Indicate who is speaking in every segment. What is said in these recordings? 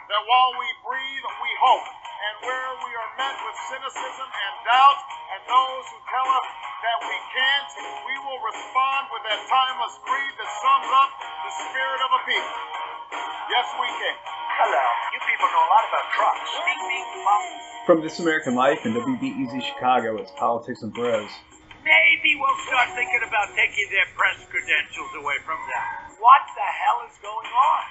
Speaker 1: that while we breathe, we hope. And where we are met with cynicism and doubt, and those who tell us that we can't, we will respond with that timeless creed that sums up the spirit of a people. Yes, we can.
Speaker 2: Hello. You people know a lot about trucks. Bing, bing, bong.
Speaker 3: From This American Life and WBEZ Chicago, it's Politics and Bros.
Speaker 2: Maybe we'll start thinking about taking their press credentials away from them. What the hell is going on?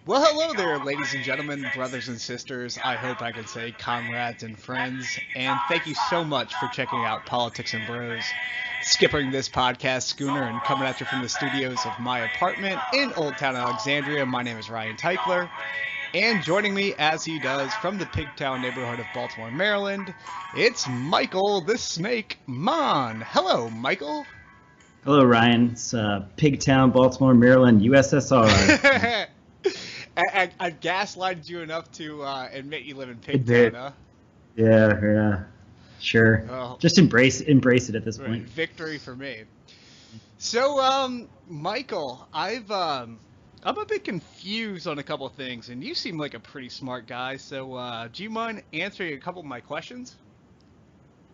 Speaker 4: Well, hello there, ladies and gentlemen, brothers and sisters. I hope I could say comrades and friends. And thank you so much for checking out Politics and Bros. Skipping this podcast schooner and coming at you from the studios of my apartment in Old Town Alexandria. My name is Ryan Teichler. And joining me, as he does, from the Pigtown neighborhood of Baltimore, Maryland, it's Michael the Snake Mon. Hello, Michael.
Speaker 5: Hello, Ryan. It's Pigtown, Baltimore, Maryland, USSR.
Speaker 4: I've gaslighted you enough to admit you live in Pigtown, huh?
Speaker 5: Yeah, sure.
Speaker 4: Well,
Speaker 5: just embrace it at this point.
Speaker 4: Victory for me. So, Michael, I'm a bit confused on a couple of things, and you seem like a pretty smart guy. So, do you mind answering a couple of my questions?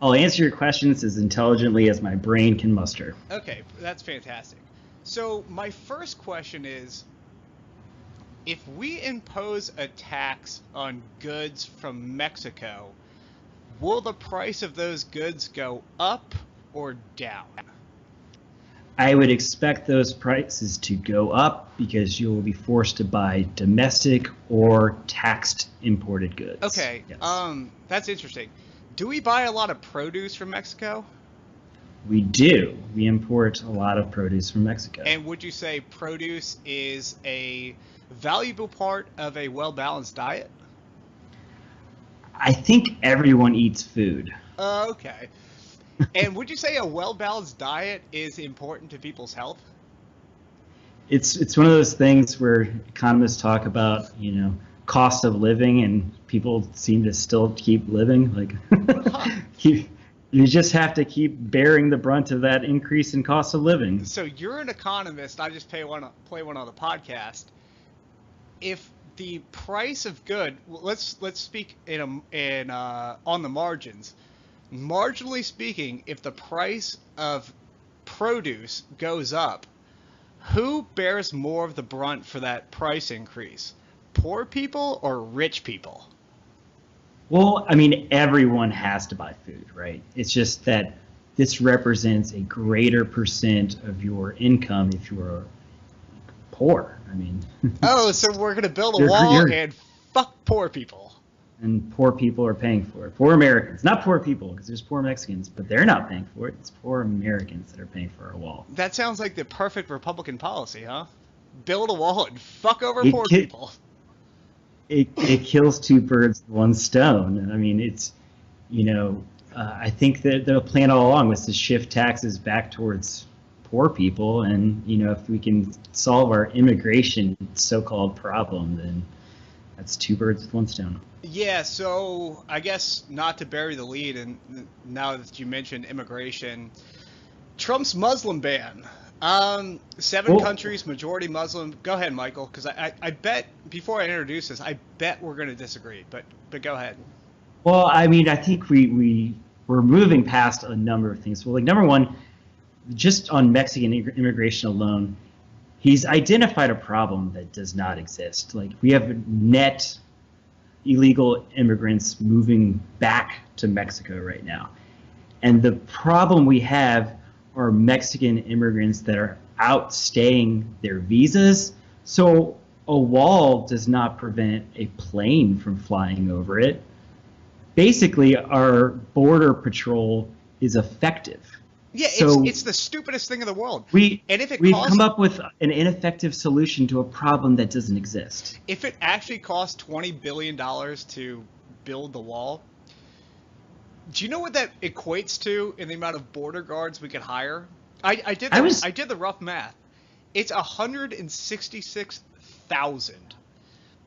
Speaker 5: I'll answer your questions as intelligently as my brain can muster.
Speaker 4: Okay, that's fantastic. So, my first question is, if we impose a tax on goods from Mexico, will the price of those goods go up or down?
Speaker 5: I would expect those prices to go up because you will be forced to buy domestic or taxed imported goods.
Speaker 4: Okay,
Speaker 5: yes.
Speaker 4: That's interesting. Do we buy a lot of produce from Mexico?
Speaker 5: We do. We import a lot of produce from Mexico.
Speaker 4: And would you say produce is a valuable part of a well-balanced diet?
Speaker 5: I think everyone eats food.
Speaker 4: Okay. And would you say a well-balanced diet is important to people's health?
Speaker 5: It's one of those things where economists talk about, cost of living, and people seem to still keep living. Like, you just have to keep bearing the brunt of that increase in cost of living.
Speaker 4: So you're an economist. I just play one on the podcast. If the price of good, let's speak on the margins. Marginally speaking, if the price of produce goes up, who bears more of the brunt for that price increase? Poor people or rich people?
Speaker 5: Well, I mean, everyone has to buy food, right? It's just that this represents a greater percent of your income if you're poor. I mean,
Speaker 4: oh, so we're going to build a wall and fuck poor people.
Speaker 5: And poor people are paying for it. Poor Americans, not poor people, because there's poor Mexicans, but they're not paying for it. It's poor Americans that are paying for our wall.
Speaker 4: That sounds like the perfect Republican policy, huh? Build a wall and fuck over poor people.
Speaker 5: It kills two birds with one stone. I mean, it's, I think that the plan all along was to shift taxes back towards poor people, and if we can solve our immigration so-called problem, then that's two birds with one stone.
Speaker 4: Yeah, so I guess not to bury the lead, and now that you mentioned immigration, Trump's Muslim ban. 7 countries, majority Muslim. Go ahead, Michael, because I bet, before I introduce this, I bet we're going to disagree, but go ahead.
Speaker 5: Well, I mean, I think we're moving past a number of things. Well, like, number one, just on Mexican immigration alone, he's identified a problem that does not exist. Like, we have net illegal immigrants moving back to Mexico right now. And the problem we have are Mexican immigrants that are outstaying their visas. So a wall does not prevent a plane from flying over it. Basically, our border patrol is effective.
Speaker 4: Yeah,
Speaker 5: so
Speaker 4: it's the stupidest thing in the world.
Speaker 5: We've come up with an ineffective solution to a problem that doesn't exist.
Speaker 4: If it actually costs $20 billion to build the wall, do you know what that equates to in the amount of border guards we could hire? I did the rough math. It's 166,000.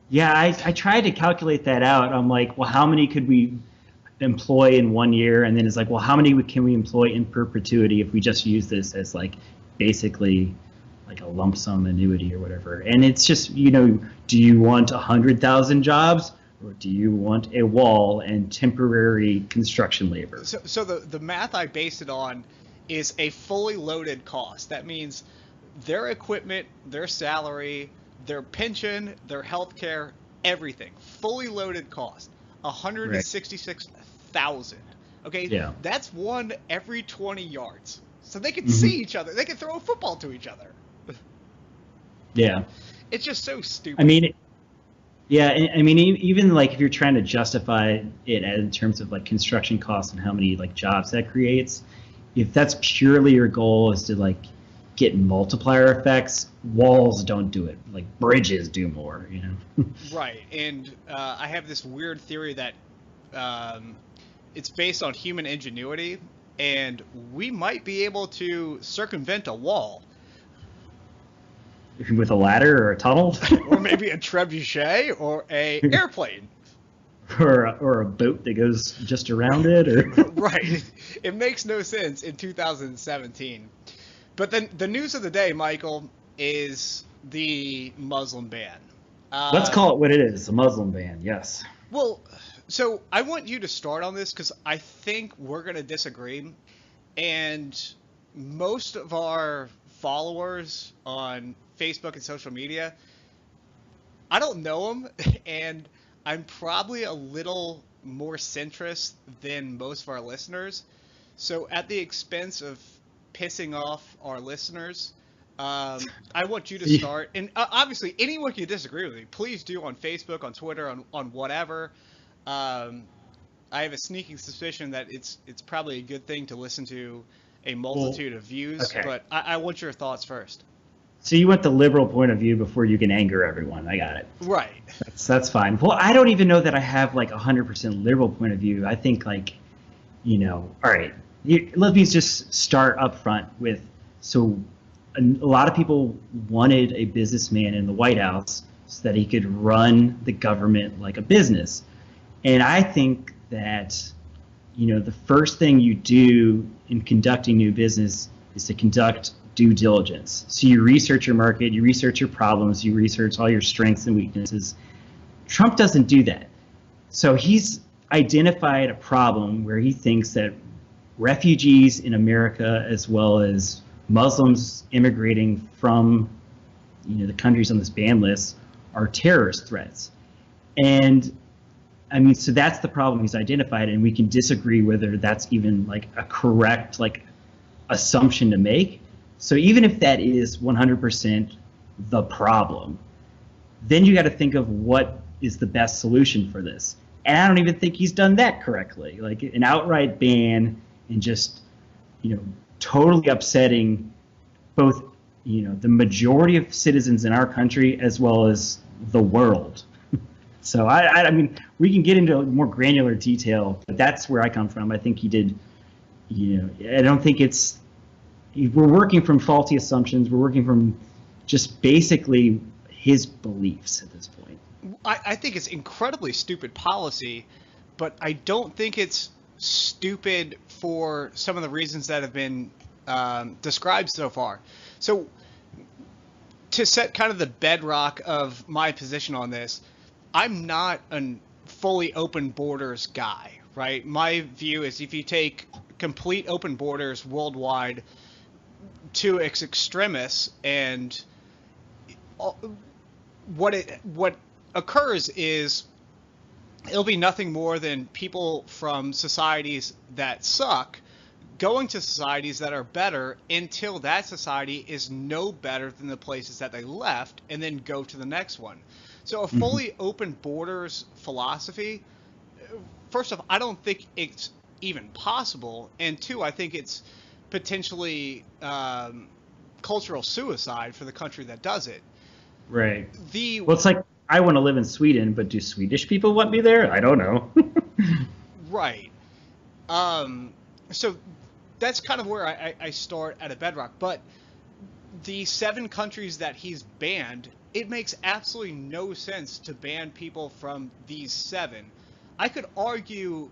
Speaker 5: Yeah, I tried to calculate that out. I'm like, well, how many could we employ in 1 year, and then it's like, well, how many can we employ in perpetuity if we just use this as like basically like a lump sum annuity or whatever? And it's just, do you want 100,000 jobs, or do you want a wall and temporary construction labor?
Speaker 4: So the math I based it on is a fully loaded cost. That means their equipment, their salary, their pension, their health care, everything. Fully loaded cost. 166,000. Okay?
Speaker 5: Yeah.
Speaker 4: That's one every 20 yards. So they can see each other. They can throw a football to each other.
Speaker 5: Yeah.
Speaker 4: It's just so stupid.
Speaker 5: I mean, even like if you're trying to justify it in terms of like construction costs and how many like jobs that creates, if that's purely your goal is to like get multiplier effects, walls don't do it. Like bridges do more,
Speaker 4: Right, and I have this weird theory that it's based on human ingenuity, and we might be able to circumvent a wall.
Speaker 5: With a ladder or a tunnel?
Speaker 4: Or maybe a trebuchet or a airplane.
Speaker 5: or a boat that goes just around it, or
Speaker 4: Right. It makes no sense in 2017. But then the news of the day, Michael, is the Muslim ban.
Speaker 5: Let's call it what it is, a Muslim ban, yes.
Speaker 4: Well, so I want you to start on this because I think we're going to disagree. And most of our followers on Facebook and social media, I don't know them, and I'm probably a little more centrist than most of our listeners. So at the expense of pissing off our listeners, I want you to start. And obviously, anyone can disagree with me. Please do on Facebook, on Twitter, on whatever. I have a sneaking suspicion that it's probably a good thing to listen to a multitude of views.
Speaker 5: Okay.
Speaker 4: But I want your thoughts first.
Speaker 5: So you want the liberal point of view before you can anger everyone. I got it.
Speaker 4: Right.
Speaker 5: That's fine. Well, I don't even know that I have like 100% liberal point of view. I think like, all right, let me just start up front with, so a lot of people wanted a businessman in the White House so that he could run the government like a business. And I think that, the first thing you do in conducting new business is to conduct due diligence. So you research your market, you research your problems, you research all your strengths and weaknesses. Trump doesn't do that. So he's identified a problem where he thinks that refugees in America, as well as Muslims immigrating from the countries on this ban list, are terrorist threats. And I mean, so that's the problem he's identified, and we can disagree whether that's even like a correct like assumption to make. So even if that is 100% the problem, then you got to think of what is the best solution for this. And I don't even think he's done that correctly. Like an outright ban and just, totally upsetting both, the majority of citizens in our country as well as the world. So I mean, we can get into more granular detail, but that's where I come from. I think he did, I don't think we're working from faulty assumptions. We're working from just basically his beliefs at this point.
Speaker 4: I think it's incredibly stupid policy, but I don't think it's stupid for some of the reasons that have been described so far. So to set kind of the bedrock of my position on this, I'm not a fully open borders guy, right? My view is if you take complete open borders worldwide to its extremis, and what occurs is it'll be nothing more than people from societies that suck going to societies that are better until that society is no better than the places that they left, and then go to the next one. So a fully open borders philosophy, first off, I don't think it's even possible, and two, I think it's potentially cultural suicide for the country that does it.
Speaker 5: Right. Well, it's like, I want to live in Sweden, but do Swedish people want me there? I don't know.
Speaker 4: Right. So that's kind of where I start at a bedrock. But the 7 countries that he's banned, it makes absolutely no sense to ban people from these 7. I could argue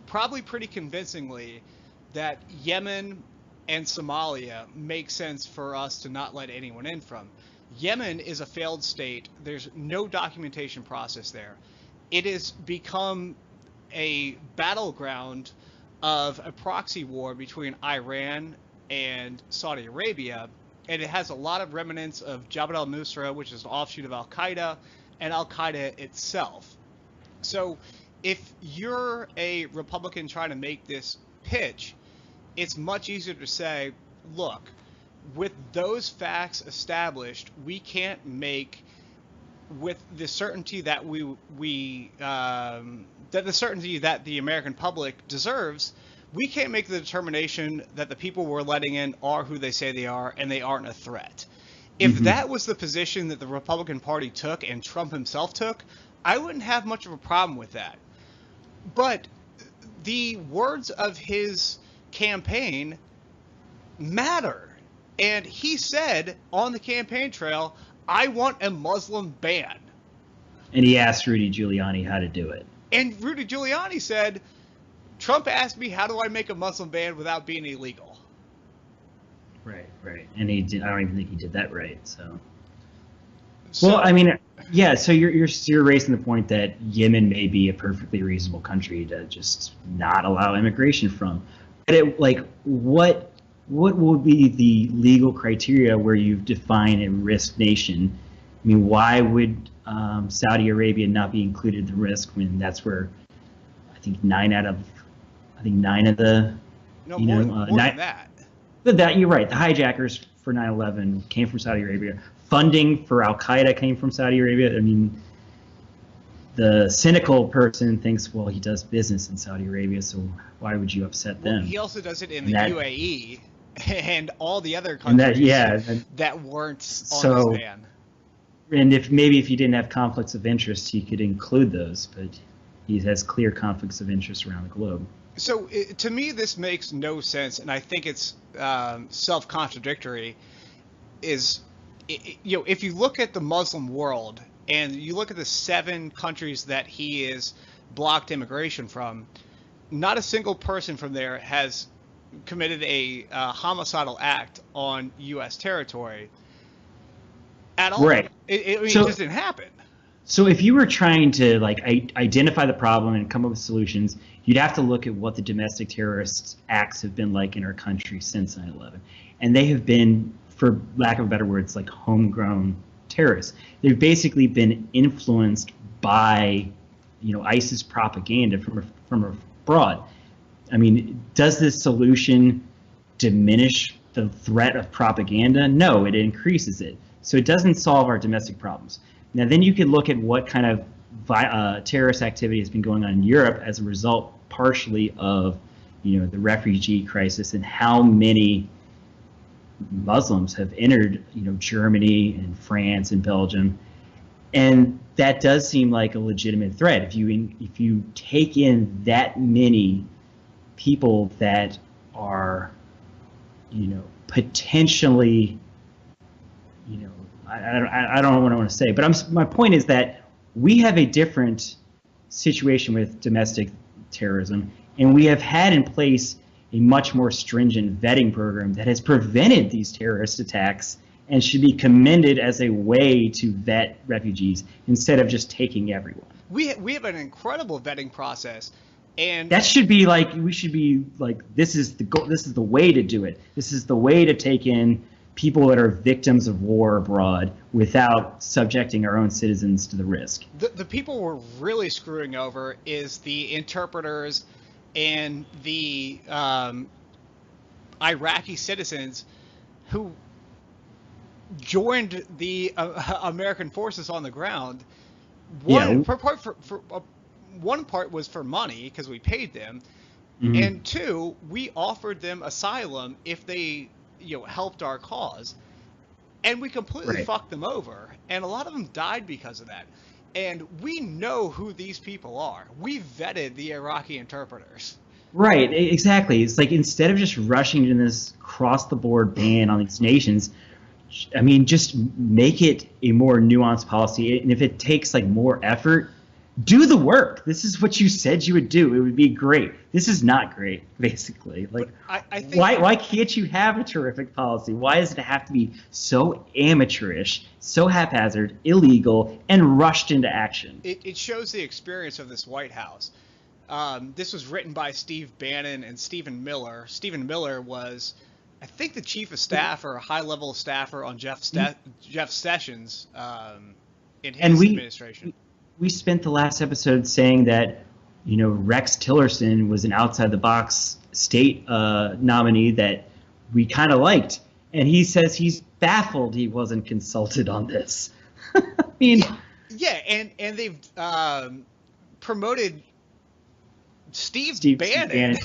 Speaker 4: probably pretty convincingly that Yemen and Somalia make sense for us to not let anyone in from. Yemen is a failed state. There's no documentation process there. It has become a battleground of a proxy war between Iran and Saudi Arabia, and it has a lot of remnants of Jabhat al-Nusra, which is an offshoot of Al-Qaeda, and Al-Qaeda itself. So if you're a Republican trying to make this pitch, it's much easier to say, look, with those facts established, we can't make, with the certainty that the certainty that the American public deserves, we can't make the determination that the people we're letting in are who they say they are and they aren't a threat. If that was the position that the Republican Party took and Trump himself took, I wouldn't have much of a problem with that. But the words of his campaign matter. And he said on the campaign trail, I want a Muslim ban.
Speaker 5: And he asked Rudy Giuliani how to do it.
Speaker 4: And Rudy Giuliani said, Trump asked me, how do I make a Muslim ban without being illegal?
Speaker 5: Right. And he did. I don't even think he did that right. So well, I mean, yeah. So you're raising the point that Yemen may be a perfectly reasonable country to just not allow immigration from. But what will be the legal criteria where you define a risk nation? I mean, why would Saudi Arabia not be included in the risk when that's where I think nine of the
Speaker 4: more than that.
Speaker 5: That you're right. The hijackers for 9/11 came from Saudi Arabia. Funding for Al Qaeda came from Saudi Arabia. I mean, the cynical person thinks, well, he does business in Saudi Arabia, so why would you upset them?
Speaker 4: He also does it in the UAE and all the other countries that weren't on this ban.
Speaker 5: And if he didn't have conflicts of interest, he could include those, but he has clear conflicts of interest around the globe.
Speaker 4: So to me, this makes no sense, and I think it's self-contradictory. If you look at the Muslim world and you look at the 7 countries that he is blocked immigration from, not a single person from there has committed a homicidal act on U.S. territory at all.
Speaker 5: Right.
Speaker 4: It just didn't happen.
Speaker 5: So if you were trying to identify the problem and come up with solutions, you'd have to look at what the domestic terrorist acts have been like in our country since 9/11. And they have been, for lack of better words, like homegrown terrorists. They've basically been influenced by, ISIS propaganda from abroad. I mean, does this solution diminish the threat of propaganda? No, it increases it. So it doesn't solve our domestic problems. Now, then you could look at what kind of terrorist activity has been going on in Europe as a result, partially of, the refugee crisis and how many Muslims have entered, Germany and France and Belgium, and that does seem like a legitimate threat. If you take in that many people that are, potentially, I don't know what I want to say, but my point is that we have a different situation with domestic terrorism, and we have had in place a much more stringent vetting program that has prevented these terrorist attacks and should be commended as a way to vet refugees instead of just taking everyone.
Speaker 4: We have an incredible vetting process, and
Speaker 5: that should be this is the way to do it. This is the way to take in people that are victims of war abroad without subjecting our own citizens to the risk.
Speaker 4: The people we're really screwing over is the interpreters and the Iraqi citizens who joined the American forces on the ground. One part was for money because we paid them, and 2, we offered them asylum if they helped our cause, and we completely fucked them over, and a lot of them died because of that. And we know who these people are. We vetted the Iraqi interpreters.
Speaker 5: Right, exactly. It's like, instead of just rushing into this cross-the-board ban on these nations, I mean, just make it a more nuanced policy. And if it takes more effort, do the work. This is what you said you would do. It would be great. This is not great, basically. Like,
Speaker 4: I think
Speaker 5: why can't you have a terrific policy? Why does it have to be so amateurish, so haphazard, illegal, and rushed into action?
Speaker 4: it shows the experience of this White House. This was written by Steve Bannon and Stephen Miller. Stephen Miller was, I think, the chief of staff or a high-level staffer on Jeff Sessions in his administration.
Speaker 5: We spent the last episode saying that, Rex Tillerson was an outside-the-box state nominee that we kind of liked, and he says he's baffled he wasn't consulted on this. I mean,
Speaker 4: yeah, and they've promoted Steve Bannon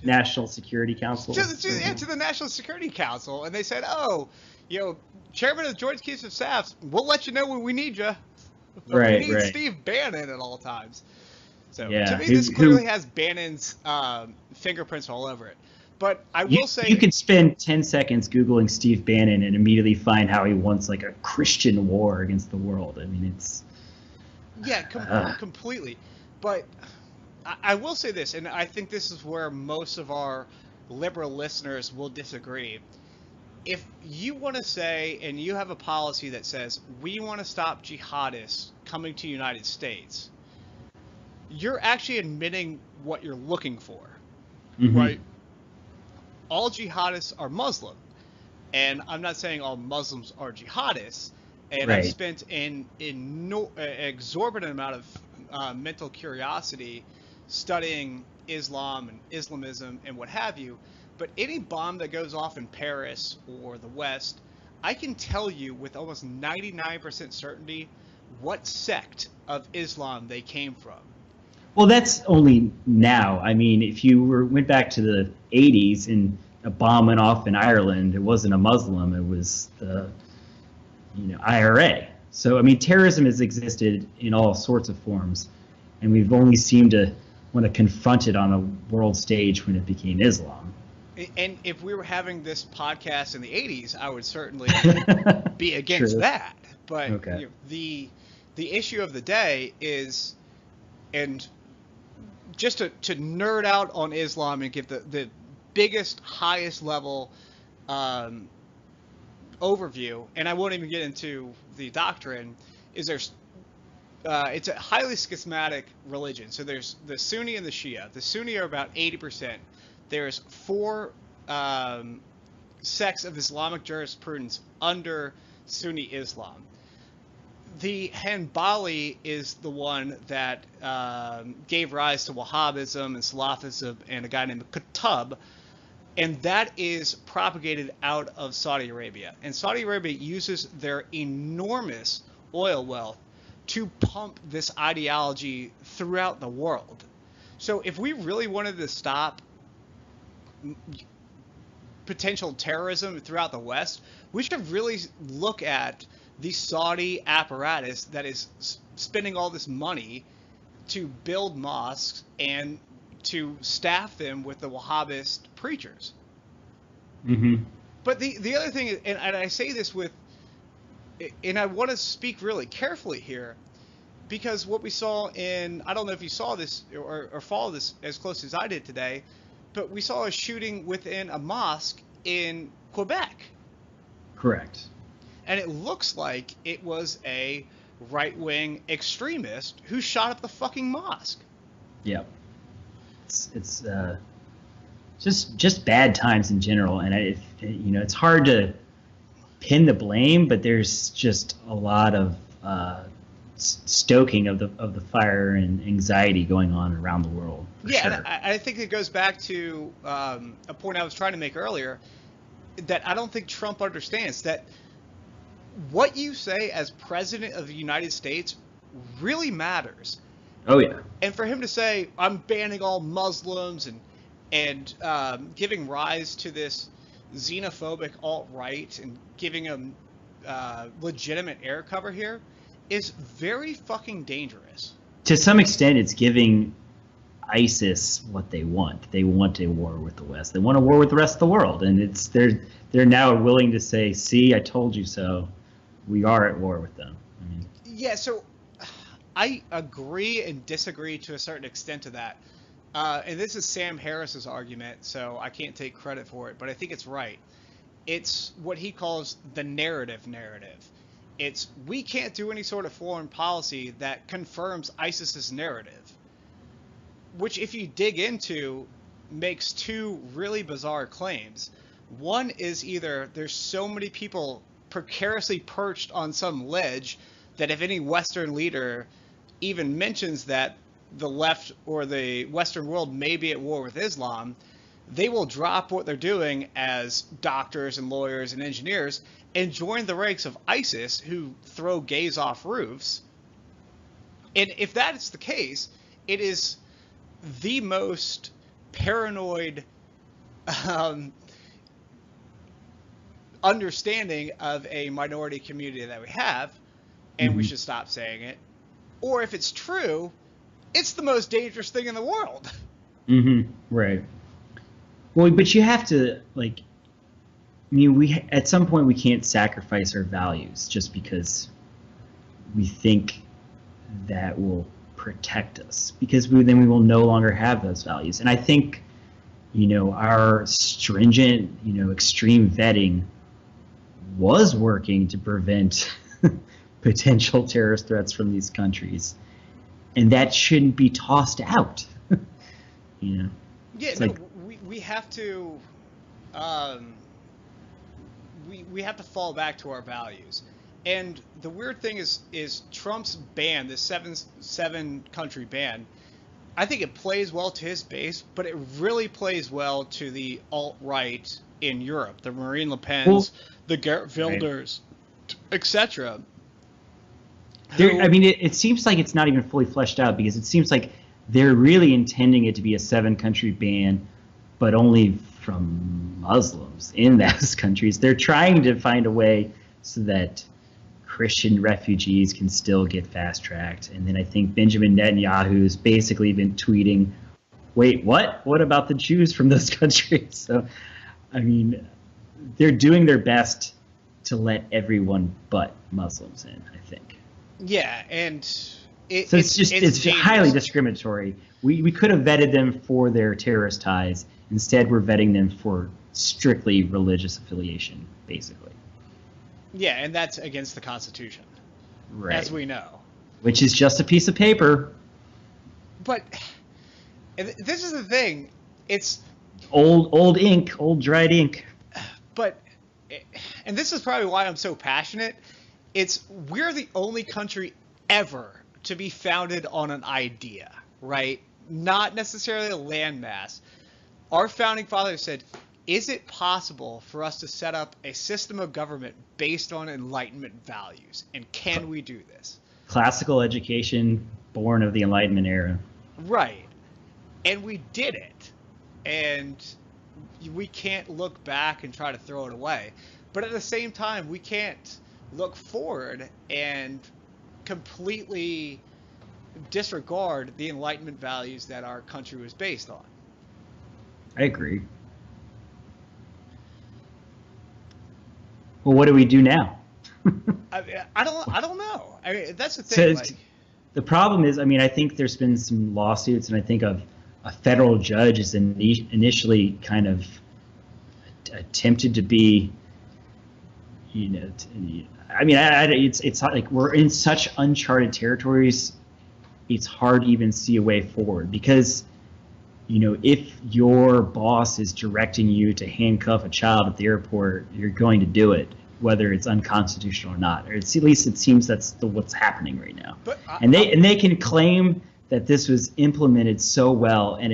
Speaker 5: National Security Council
Speaker 4: to the National Security Council, and they said, Chairman of the Joint Chiefs of Staff, we'll let you know when we need you.
Speaker 5: Right,
Speaker 4: we need
Speaker 5: right.
Speaker 4: Steve Bannon at all times. So
Speaker 5: Yeah,
Speaker 4: to me, this clearly has Bannon's fingerprints all over it. But I will say,
Speaker 5: you can spend 10 seconds Googling Steve Bannon and immediately find how he wants like a Christian war against the world. I mean, it's
Speaker 4: completely. But I will say this, and I think this is where most of our liberal listeners will disagree. If you want to say, and you have a policy that says, we want to stop jihadists coming to the United States, you're actually admitting what you're looking for, right? All jihadists are Muslim, and I'm not saying all Muslims are jihadists, and
Speaker 5: Right.
Speaker 4: I've spent an exorbitant amount of mental curiosity studying Islam and Islamism and what have you. But any bomb that goes off in Paris or the West, I can tell you with almost 99% certainty what sect of Islam they came from.
Speaker 5: Well, that's only now. I mean, if you went back to the 80s and a bomb went off in Ireland, it wasn't a Muslim, it was the IRA. So, I mean, terrorism has existed in all sorts of forms, and we've only seemed to want to confront it on a world stage when it became Islam.
Speaker 4: And if we were having this podcast in the 80s, I would certainly be against
Speaker 5: True.
Speaker 4: that. But
Speaker 5: Okay.
Speaker 4: The issue of the day is, and just to nerd out on Islam and give the biggest, highest level overview, and I won't even get into the doctrine, is it's a highly schismatic religion. So there's the Sunni and the Shia. The Sunni are about 80%. There's 4 sects of Islamic jurisprudence under Sunni Islam. The Hanbali is the one that gave rise to Wahhabism and Salafism and a guy named Qutb, and that is propagated out of Saudi Arabia. And Saudi Arabia uses their enormous oil wealth to pump this ideology throughout the world. So if we really wanted to stop potential terrorism throughout the West, we should really look at the Saudi apparatus that is spending all this money to build mosques and to staff them with the Wahhabist preachers. But the other thing is, and I say this with, and I want to speak really carefully here, because what we saw in, I don't know if you saw this or followed this as close as I did today, but we saw a shooting within a mosque in Quebec.
Speaker 5: Correct.
Speaker 4: And it looks like it was a right-wing extremist who shot up the fucking mosque.
Speaker 5: Yep. It's just bad times in general, and it's hard to pin the blame, but there's just a lot of stoking of the fire and anxiety going on around the world.
Speaker 4: Yeah,
Speaker 5: sure.
Speaker 4: and I think it goes back to a point I was trying to make earlier, that I don't think Trump understands that what you say as president of the United States really matters.
Speaker 5: Oh yeah.
Speaker 4: And for him to say, I'm banning all Muslims and giving rise to this xenophobic alt-right and giving them legitimate air cover here is very fucking dangerous.
Speaker 5: To some extent, it's giving ISIS what they want. They want a war with the West. They want a war with the rest of the world, and they're now willing to say, "See, I told you so." We are at war with them.
Speaker 4: Yeah, so I agree and disagree to a certain extent to that. And this is Sam Harris's argument, so I can't take credit for it, but I think it's right. It's what he calls the narrative. It's we can't do any sort of foreign policy that confirms ISIS's narrative, which if you dig into makes two really bizarre claims. One is either there's so many people precariously perched on some ledge that if any Western leader even mentions that the left or the Western world may be at war with Islam, they will drop what they're doing as doctors and lawyers and engineers and join the ranks of ISIS, who throw gays off roofs. And if that is the case, it is the most paranoid understanding of a minority community that we have, and we should stop saying it. Or if it's true, it's the most dangerous thing in the world.
Speaker 5: Right. Well, but you have to, like, I mean, at some point we can't sacrifice our values just because we think that will protect us, because then we will no longer have those values. And I think, our stringent, extreme vetting was working to prevent potential terrorist threats from these countries, and that shouldn't be tossed out.
Speaker 4: Yeah, we have to we have to fall back to our values. And the weird thing is Trump's ban, this seven country ban, I think it plays well to his base, but it really plays well to the alt-right in Europe, the Marine Le Pens, the Geert Wilders, etc.
Speaker 5: I mean, it seems like it's not even fully fleshed out, because it seems like they're really intending it to be a 7-country ban, but only from Muslims in those countries. They're trying to find a way so that Christian refugees can still get fast-tracked. And then I think Benjamin Netanyahu's basically been tweeting, wait, what? What about the Jews from those countries? So, I mean, they're doing their best to let everyone but Muslims in, I think.
Speaker 4: Yeah, and
Speaker 5: it's highly discriminatory. We could have vetted them for their terrorist ties. Instead, we're vetting them for strictly religious affiliation, basically.
Speaker 4: Yeah, and that's against the Constitution,
Speaker 5: right,
Speaker 4: as we know.
Speaker 5: Which is just a piece of paper.
Speaker 4: But this is the thing. It's
Speaker 5: old ink, old dried ink.
Speaker 4: But, and this is probably why I'm so passionate, we're the only country ever to be founded on an idea, right? Not necessarily a landmass. Our founding fathers said, is it possible for us to set up a system of government based on Enlightenment values? And can we do this?
Speaker 5: Classical education, born of the Enlightenment era.
Speaker 4: Right. And we did it. And we can't look back and try to throw it away. But at the same time, we can't look forward and completely disregard the Enlightenment values that our country was based on.
Speaker 5: I agree. Well, what do we do now?
Speaker 4: I don't know. I mean, that's the thing.
Speaker 5: So the problem is, I mean, I think there's been some lawsuits, and I think a federal judge is initially kind of attempted to be, I mean, it's like we're in such uncharted territories. It's hard to even see a way forward, because, if your boss is directing you to handcuff a child at the airport, you're going to do it, whether it's unconstitutional or not. Or at least it seems that's what's happening right now.
Speaker 4: But
Speaker 5: and they can claim that this was implemented so well, and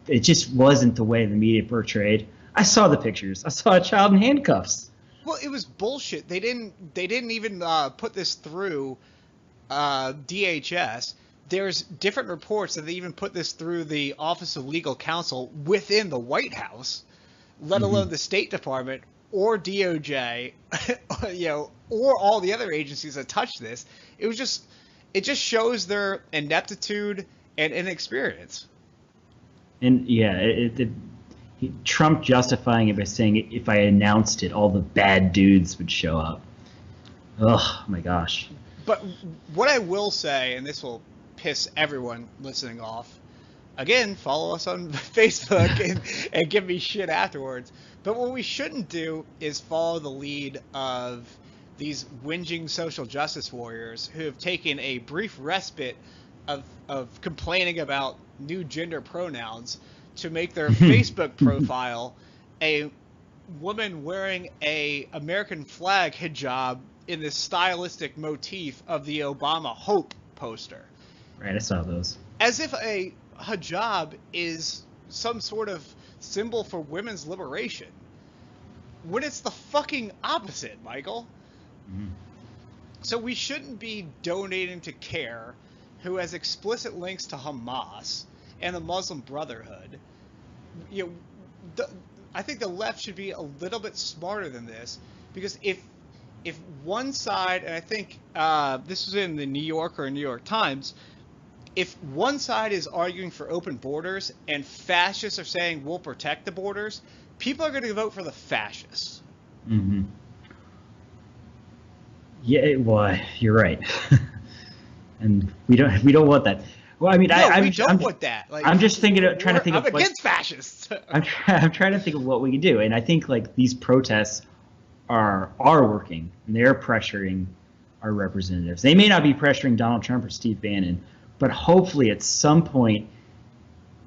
Speaker 5: it just wasn't the way the media portrayed. I saw the pictures. I saw a child in handcuffs.
Speaker 4: Well, it was bullshit. They didn't even put this through DHS. There's different reports that they even put this through the Office of Legal Counsel within the White House, let alone the State Department or DOJ, or all the other agencies that touch this. It just shows their ineptitude and inexperience.
Speaker 5: And yeah, Trump justifying it by saying, if I announced it, all the bad dudes would show up. Oh my gosh.
Speaker 4: But what I will say, and this will piss everyone listening off, again, follow us on Facebook and give me shit afterwards. But what we shouldn't do is follow the lead of these whinging social justice warriors who have taken a brief respite of complaining about new gender pronouns to make their Facebook profile a woman wearing a American flag hijab in this stylistic motif of the Obama Hope poster.
Speaker 5: Right, I saw those.
Speaker 4: As if a hijab is some sort of symbol for women's liberation, when it's the fucking opposite, Michael.
Speaker 5: Mm-hmm.
Speaker 4: So we shouldn't be donating to CARE, who has explicit links to Hamas and the Muslim Brotherhood. You know, I think the left should be a little bit smarter than this, because if one side, and I think this was in the New Yorker and New York Times, if one side is arguing for open borders and fascists are saying we'll protect the borders, people are going to vote for the fascists.
Speaker 5: Mm-hmm. Yeah, well, you're right, and we don't want that. Well, I mean,
Speaker 4: No, we
Speaker 5: I'm
Speaker 4: don't want that. Like,
Speaker 5: I'm just trying to think
Speaker 4: I'm
Speaker 5: of
Speaker 4: against fascists.
Speaker 5: I'm trying to think of what we can do, and I think like these protests are working, and they're pressuring our representatives. They may not be pressuring Donald Trump or Steve Bannon, but hopefully at some point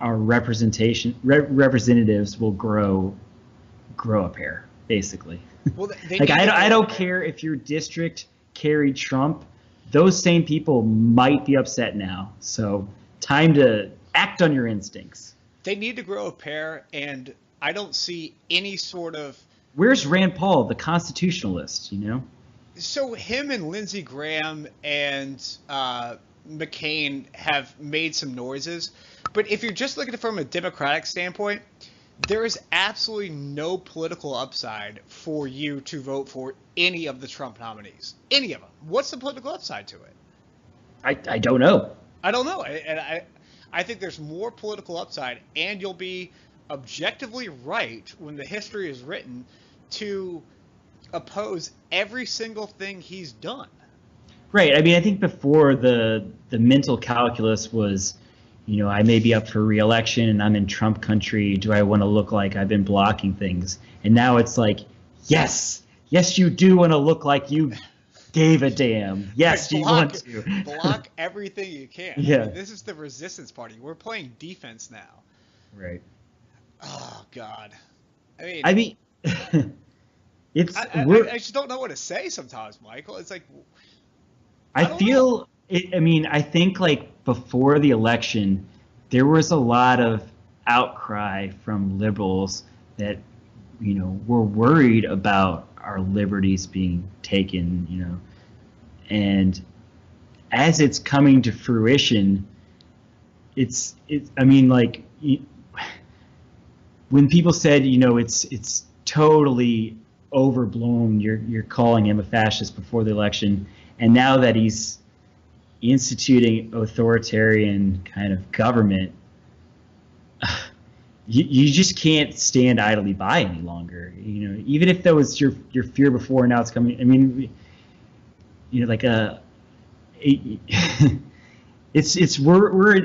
Speaker 5: our representatives will grow a pair, basically.
Speaker 4: Well,
Speaker 5: Like I don't care if your district carried Trump. Those same people might be upset now. So time to act on your instincts.
Speaker 4: They need to grow a pair, and I don't see any sort of.
Speaker 5: Where's Rand Paul, the constitutionalist, you know?
Speaker 4: So him and Lindsey Graham and McCain have made some noises, but if you're just looking at it from a Democratic standpoint, there is absolutely no political upside for you to vote for any of the Trump nominees. Any of them. What's the political upside to it?
Speaker 5: I don't know.
Speaker 4: I don't know. I think there's more political upside, and you'll be objectively right when the history is written to oppose every single thing he's done.
Speaker 5: Right. I mean, I think before the mental calculus was, you know, I may be up for re-election and I'm in Trump country. Do I want to look like I've been blocking things? And now it's like, yes, you do want to look like you gave a damn. Yes, you want to.
Speaker 4: Block everything you can.
Speaker 5: Yeah.
Speaker 4: I mean, this is the resistance party. We're playing defense now.
Speaker 5: Right.
Speaker 4: Oh, God.
Speaker 5: I mean, it's.
Speaker 4: I just don't know what to say sometimes, Michael. It's like.
Speaker 5: I think like before the election, there was a lot of outcry from liberals that, you know, were worried about our liberties being taken, you know, and as it's coming to fruition, I mean, like, when people said, you know, it's totally overblown, you're calling him a fascist before the election, and now that he's instituting authoritarian kind of government, you just can't stand idly by any longer. You know, even if that was your fear before, now it's coming. I mean, you know, like we're.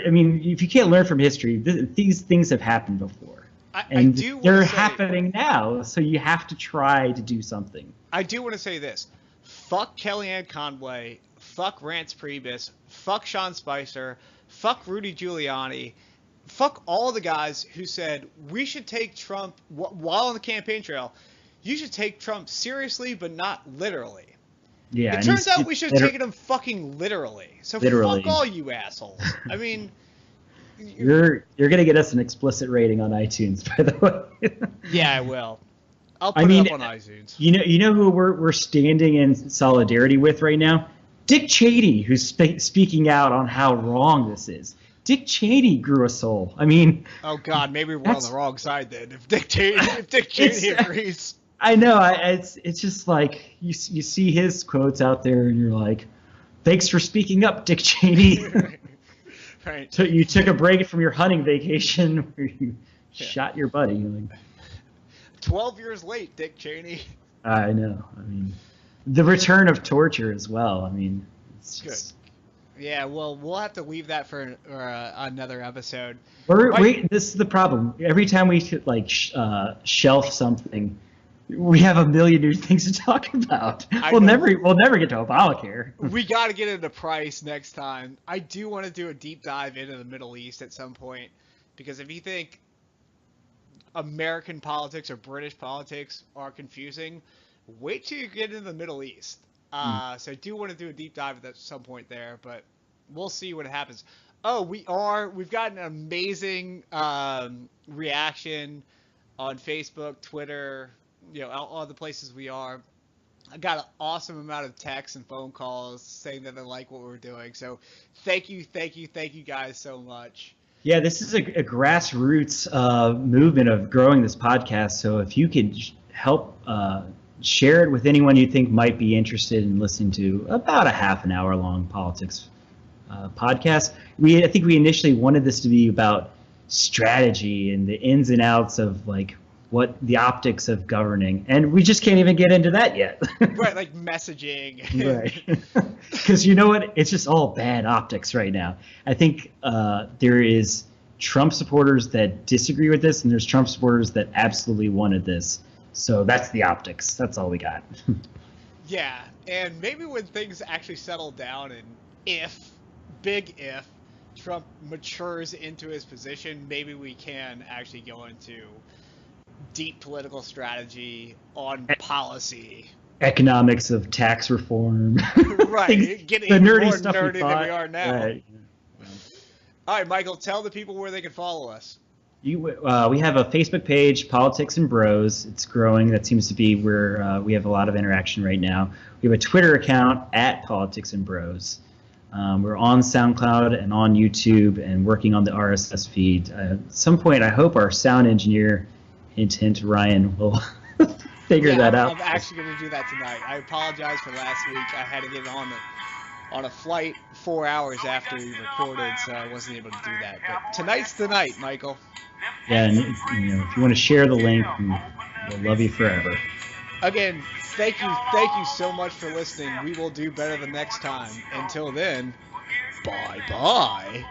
Speaker 5: I mean, if you can't learn from history, these things have happened before, and they're happening now. So you have to try to do something.
Speaker 4: I do want to say this: fuck Kellyanne Conway, fuck Rance Priebus, fuck Sean Spicer, fuck Rudy Giuliani. Fuck all the guys who said we should take Trump while on the campaign trail. You should take Trump seriously, but not literally.
Speaker 5: Yeah.
Speaker 4: It turns out we should have taken him fucking literally. So fuck all you assholes. I mean,
Speaker 5: you're gonna get us an explicit rating on iTunes, by the way.
Speaker 4: Yeah, I will. I'll put it up on iTunes.
Speaker 5: You know who we're standing in solidarity with right now? Dick Cheney, who's speaking out on how wrong this is. Dick Cheney grew a soul. I mean,
Speaker 4: oh God, maybe we're on the wrong side then. If Dick Cheney agrees,
Speaker 5: I know. It's just like you see his quotes out there, and you're like, "Thanks for speaking up, Dick Cheney."
Speaker 4: Right.
Speaker 5: So you took a break from your hunting vacation where you shot your buddy. Like,
Speaker 4: 12 years late, Dick Cheney.
Speaker 5: I know. I mean, the return of torture as well. I mean, It's just,
Speaker 4: Yeah, well, we'll have to leave that for another episode.
Speaker 5: this is the problem. Every time we should shelf something, we have a million new things to talk about. We'll never get to Obamacare.
Speaker 4: We got to get into price next time. I do want to do a deep dive into the Middle East at some point, because if you think American politics or British politics are confusing, wait till you get into the Middle East. So I do want to do a deep dive at some point there, but we'll see what happens. Oh, we've got an amazing reaction on Facebook, Twitter, all the places we are. I got an awesome amount of texts and phone calls saying that they like what we're doing. So thank you guys so much.
Speaker 5: Yeah, this is a grassroots movement of growing this podcast. So if you could help share it with anyone you think might be interested in listening to about a half an hour long politics podcast. I think we initially wanted this to be about strategy and the ins and outs of what the optics of governing, and we just can't even get into that yet.
Speaker 4: Right, like messaging.
Speaker 5: Right. Because you know what? It's just all bad optics right now. I think there is Trump supporters that disagree with this, and there's Trump supporters that absolutely wanted this. So that's the optics. That's all we got.
Speaker 4: Yeah, and maybe when things actually settle down, and big if, Trump matures into his position, maybe we can actually go into deep political strategy on policy.
Speaker 5: Economics of tax reform.
Speaker 4: Right, getting
Speaker 5: the nerdy
Speaker 4: more
Speaker 5: stuff
Speaker 4: nerdy than we are now.
Speaker 5: Right.
Speaker 4: All right, Michael, tell the people where they can follow us.
Speaker 5: We have a Facebook page, Politics and Bros. It's growing. That seems to be where we have a lot of interaction right now. We have a Twitter account at Politics and Bros. We're on SoundCloud and on YouTube and working on the RSS feed. At some point, I hope our sound engineer, hint, Ryan, will figure that out.
Speaker 4: I'm actually going to do that tonight. I apologize for last week. I had to get on a flight 4 hours after we recorded, so I wasn't able to do that. But tonight's the night, Michael.
Speaker 5: Yeah, and if you want to share the link, we'll love you forever.
Speaker 4: Again, thank you so much for listening. We will do better the next time. Until then, bye-bye.